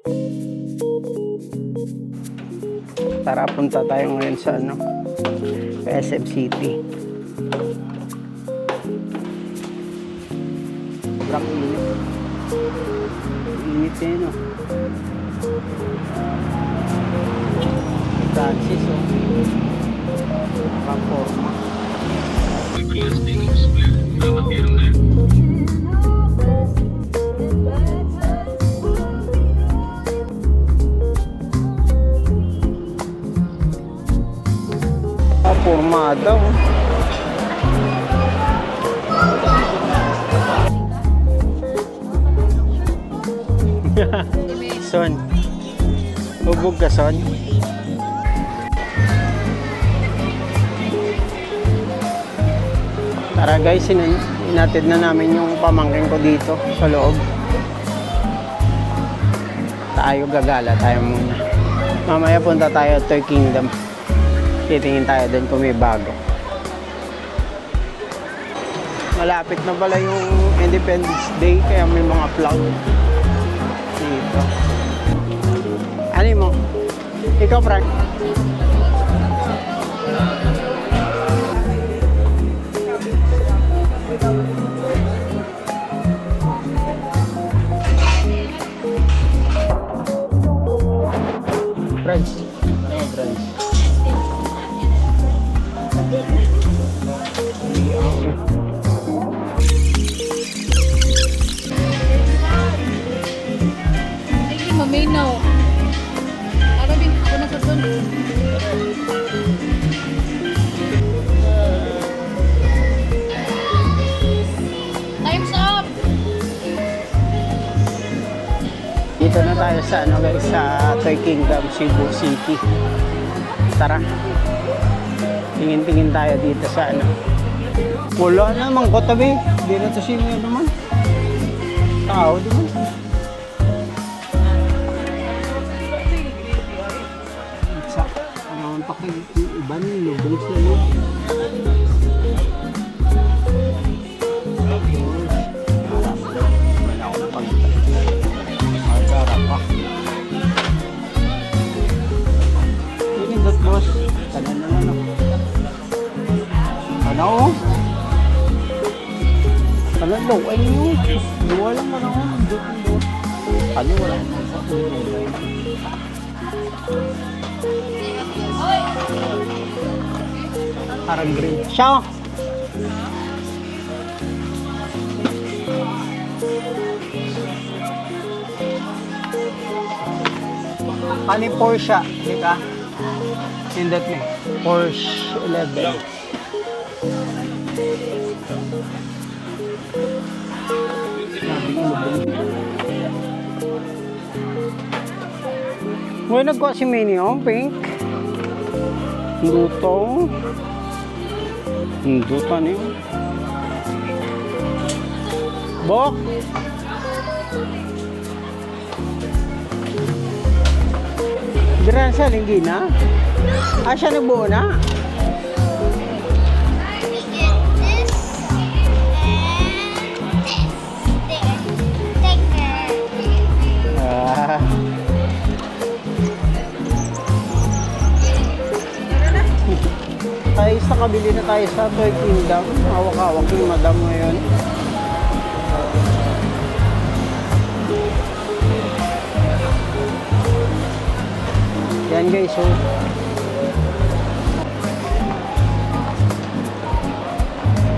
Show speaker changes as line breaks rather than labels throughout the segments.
Tara, punta tayo ngayon sa SM City. Sobrang init. Init eh, no? Francis, oh. Pang-forma. Formada, oh. Son. Hubog ka, son. Tara guys, inatid na namin yung pamangkin ko dito sa loob. Tayo gagala, tayo muna. Mamaya punta tayo at Toy Kingdom. Titingin tayo doon kung may bago. Malapit na pala yung Independence Day, kaya may mga flag dito. Ano mo? Ikaw, Frank? Friends? Ano, friends?
Maminaw. Arabin ako na sa doon. Time's up.
Dito na tayo sa guys, sa Toy Kingdom, Cebu City. Tara. Tingin-tingin tayo dito sa Wala namang kotabi. Hindi na to sino naman. Tao naman. Iba nilo, bilis na yun. Wala akong pag-agara pa. Pinindot, boss. Tanan na lang. Ano? Tanan daw. Ay yun. Luwa lang man ako. Ano, wala akong parang green. Siya! Kali Porsche, di ka? Pindot mo. Porsche 11. Ngayon nagkuha si Minnie, oh, pink. Luto. Luto niyo. Bok. Diran sa linggina. Siya nagbuo na. Tayo sa kabili na tayo sa Toy Kingdom. Hawak-hawak yung madam ngayon. Yan guys, oh.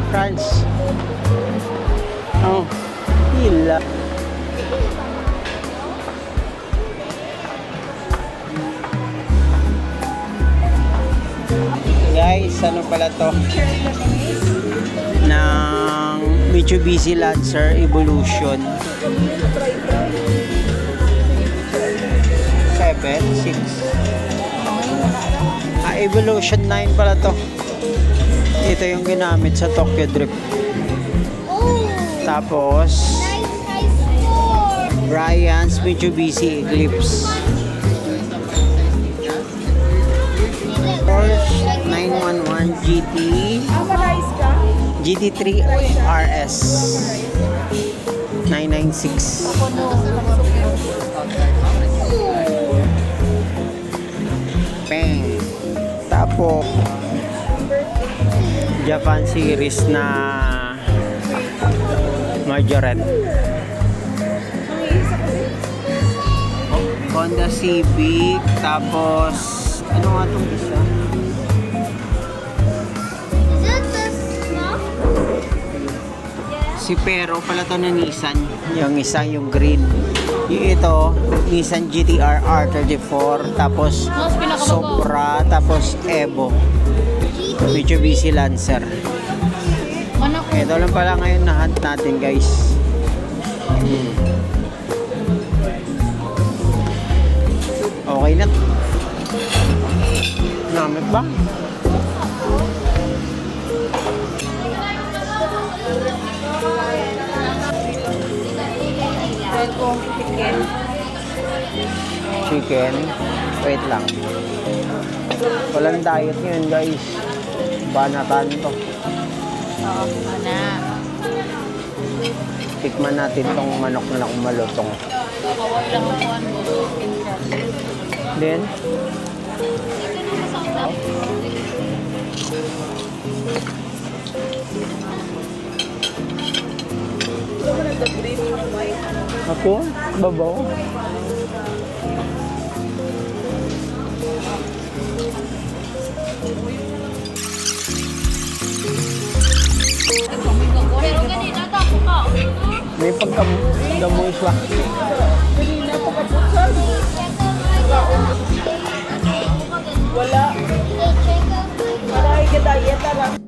France. Oh, hila. Guys, ano pala to? Ng Mitsubishi Lancer Evolution 7, 6. Evolution 9 pala to. Ito yung ginamit sa Tokyo Drift. Tapos Brian's Mitsubishi Eclipse. Porsche 911 GT GT3 RS 996. po. Japan series na Majorette. Honda Civic, tapos ano nga itong isa?
Is it this small?
Si Pero pala to na Nissan. Yung isa yung green. Yung ito, Nissan GT-R R34, tapos
Mas pinakabago.
Supra, tapos Evo. Mitsubishi Lancer.
Manak ko.
Ito lang pala ngayon na hunt natin, guys. Okay na. Namit ba? Chicken. Wait lang. Walang diet ngayon, guys. Banatan to.
Oo, na.
Tikman natin tong manok na malutong.
Kaway lang ako ano.
Then, ako? Babaw?
Pero ganito, tapo ka.
May pagkamoy siya.
Wala. Wala.